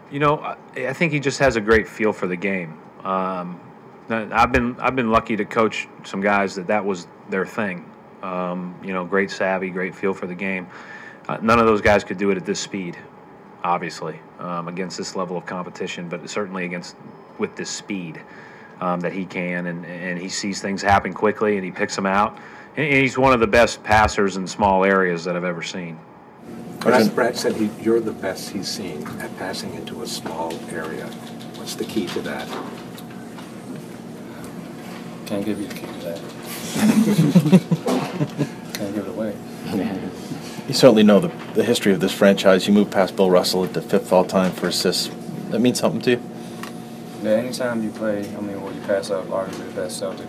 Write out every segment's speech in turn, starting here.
You know, I think he just has a great feel for the game. I've been lucky to coach some guys that was their thing. You know, great savvy, great feel for the game. None of those guys could do it at this speed, obviously, against this level of competition, but certainly with this speed that he can, and he sees things happen quickly and he picks them out. And he's one of the best passers in small areas that I've ever seen. Brad said you're the best he's seen at passing into a small area. What's the key to that? Can't give you the key to that. Can't give it away. You certainly know the history of this franchise. You moved past Bill Russell at the 5th all-time for assists. That means something to you? Yeah, anytime you play, or you pass up arguably the best Celtic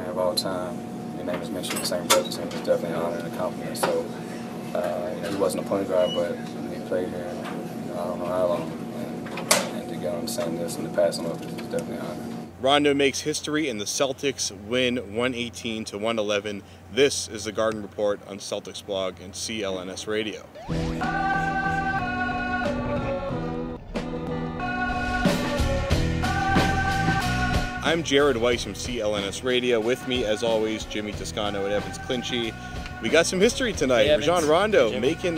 of all time, your name is mentioned in the same breath, it's definitely an honor and a compliment. So, he wasn't a point guard, but he played here, I don't know how long, and to get on the same list and to pass him up is definitely an honor. Rondo makes history and the Celtics win 118-111. This is the Garden Report on Celtics Blog and CLNS Radio. I'm Jared Weiss from CLNS Radio. With me, as always, Jimmy Toscano and Evans Clinchie. We got some history tonight. Hey, Rajon Rondo making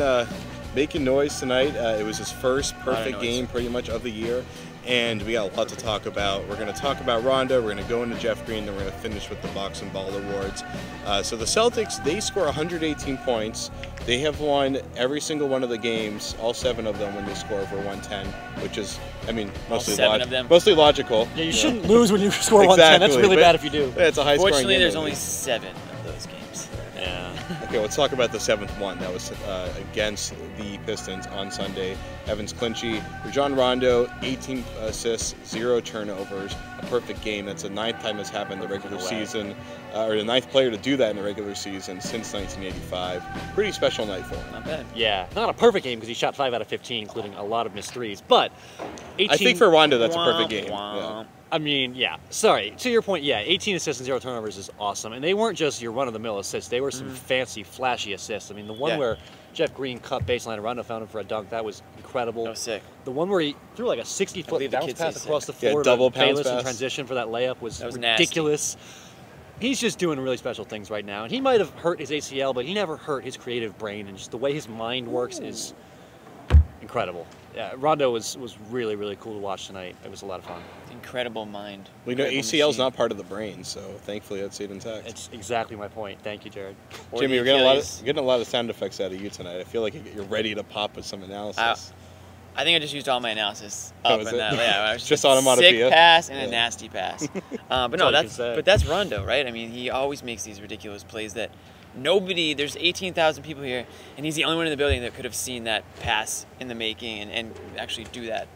noise tonight. It was his first perfect game pretty much of the year. And we got a lot to talk about. We're going to talk about Rondo, we're going to go into Jeff Green, then we're going to finish with the Box and Ball Awards. So the Celtics, they score 118 points. They have won every single one of the games, all 7 of them when they score over 110, which is, I mean, mostly logical. Yeah, you shouldn't lose when you score 110. That's really bad if you do. Yeah, it's a high scoring game. Fortunately, there's only 7 of those games. Yeah. Okay, let's talk about the 7th one. That was against the Pistons on Sunday. Evans Clinchie, Rajon Rondo, 18 assists, 0 turnovers, a perfect game. That's the 9th time it's happened in the regular season, or the 9th player to do that in the regular season since 1985. Pretty special night for him. Not bad. Yeah, not a perfect game because he shot 5 out of 15, including a lot of missed threes. But 18, I think for Rondo, that's a perfect game. Yeah. I mean, yeah. Sorry. To your point, yeah, 18 assists and 0 turnovers is awesome. And they weren't just your run-of-the-mill assists. They were some fancy, flashy assists. I mean, the one where Jeff Green cut baseline and Rondo found him for a dunk, that was incredible. That was sick. The one where he threw like a 60-foot bounce pass across the floor double to Bayless in transition for that layup was ridiculous. Nasty. He's just doing really special things right now. And he might have hurt his ACL, but he never hurt his creative brain. And just the way his mind works is incredible. Yeah, Rondo was really, really cool to watch tonight. It was a lot of fun. Incredible mind. We know ACL is not part of the brain, so thankfully that stayed intact. It's exactly my point. Thank you, Jared. Jimmy, you're getting a lot of sound effects out of you tonight. I feel like you're ready to pop with some analysis. I think I just used all my analysis up in that. Yeah, I was just onomatopoeia. Sick pass and a nasty pass. But no, that's Rondo, right? I mean, he always makes these ridiculous plays that there's 18,000 people here, and he's the only one in the building that could have seen that pass in the making and actually do that,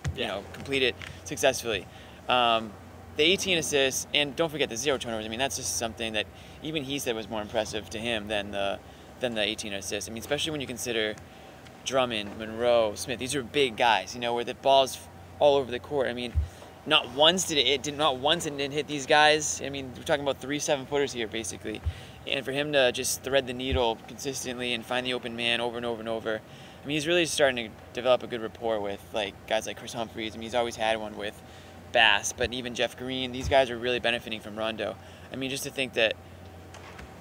complete it successfully. The 18 assists, and don't forget the 0 turnovers. I mean, that's just something that even he said was more impressive to him than the 18 assists. I mean, especially when you consider Drummond, Monroe, Smith. These are big guys, where the ball's all over the court. I mean, not once it didn't hit these guys. I mean, we're talking about 3 7-footers here, basically. And for him to just thread the needle consistently and find the open man over and over and over, I mean, he's really starting to develop a good rapport with guys like Chris Humphries. I mean, he's always had one with Bass, but even Jeff Green. These guys are really benefiting from Rondo. I mean, just to think that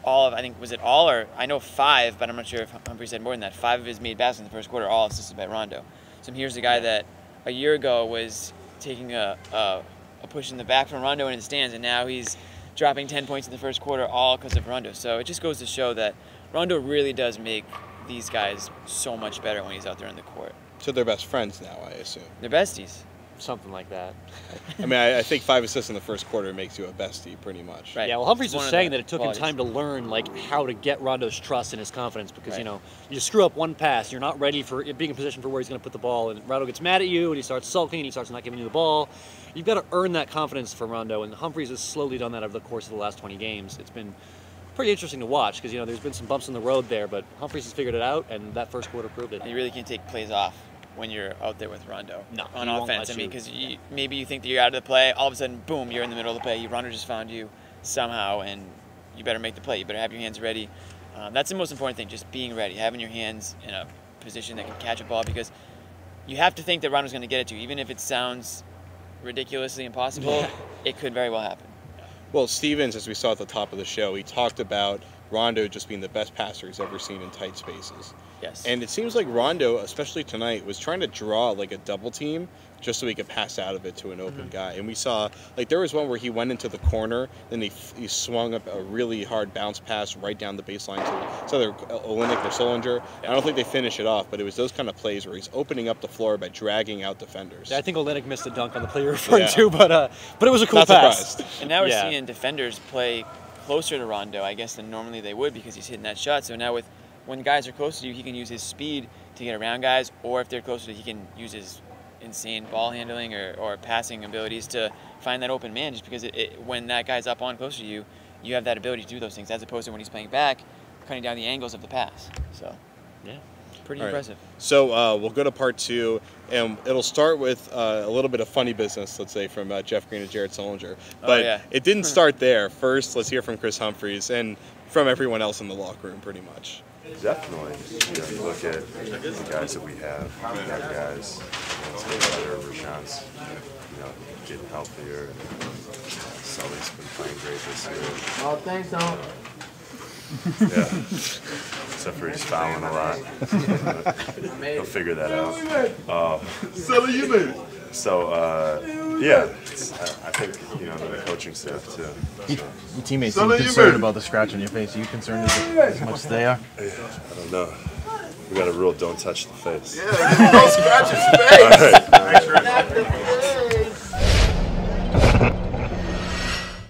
I know 5, but I'm not sure if Humphries had more than that. 5 of his made baskets in the first quarter, all assisted by Rondo. So here's a guy that a year ago was taking a push in the back from Rondo in the stands, and now he's dropping 10 points in the first quarter, all because of Rondo. So it just goes to show that Rondo really does make these guys so much better when he's out there on the court. So they're best friends now, I assume. They're besties. Something like that. I mean, I think 5 assists in the first quarter makes you a bestie, pretty much. Right. Yeah, well, Humphries was saying that it took him time to learn, how to get Rondo's trust and his confidence because, you screw up one pass, you're not ready for being in position for where he's going to put the ball, and Rondo gets mad at you, and he starts sulking, and he starts not giving you the ball. You've got to earn that confidence from Rondo, and Humphries has slowly done that over the course of the last 20 games. It's been pretty interesting to watch because, there's been some bumps in the road there, but Humphries has figured it out, and that first quarter proved it. You really can't take plays off when you're out there with Rondo on offense. I mean, because maybe you think that you're out of the play, all of a sudden, boom, you're in the middle of the play. Rondo just found you somehow, and you better make the play. You better have your hands ready. That's the most important thing, just being ready, having your hands in a position that can catch a ball, because you have to think that Rondo's going to get it to you. Even if it sounds ridiculously impossible, it could very well happen. Well, Stevens, as we saw at the top of the show, he talked about Rondo just being the best passer he's ever seen in tight spaces. Yes. And it seems like Rondo, especially tonight, was trying to draw like a double team just so he could pass out of it to an open guy. And we saw, like, there was one where he went into the corner, then he swung up a really hard bounce pass right down the baseline to either Olynyk or Solinger. I don't think they finish it off, but it was those kind of plays where he's opening up the floor by dragging out defenders. Yeah, I think Olynyk missed the dunk on the play you're referring to, but it was a cool Not pass. surprised. And now we're seeing defenders play closer to Rondo, I guess, than normally they would, because he's hitting that shot. So now when guys are close to you, he can use his speed to get around guys, or if they're closer to you, he can use his insane ball handling or passing abilities to find that open man, just because when that guy's up on closer to you, you have that ability to do those things, as opposed to when he's playing back, cutting down the angles of the pass. So, yeah, pretty impressive. So we'll go to part two, and it'll start with a little bit of funny business, let's say, from Jeff Green and Jared Solinger. But it didn't start there. First, let's hear from Chris Humphries and from everyone else in the locker room, pretty much. Definitely. You look at the guys that we have guys, it's getting better. Rajon's, getting healthier. Sully's been playing great this year. Oh, thanks, Tom. Yeah. Except for he's fouling a lot. He'll figure that out. Sully, you made it. So, yeah, I think, the coaching staff, too. Your teammates seem concerned about the scratch on your face. Are you concerned as much as they are? I don't know. We got a rule, don't touch the face. Yeah, don't scratch his face. All right.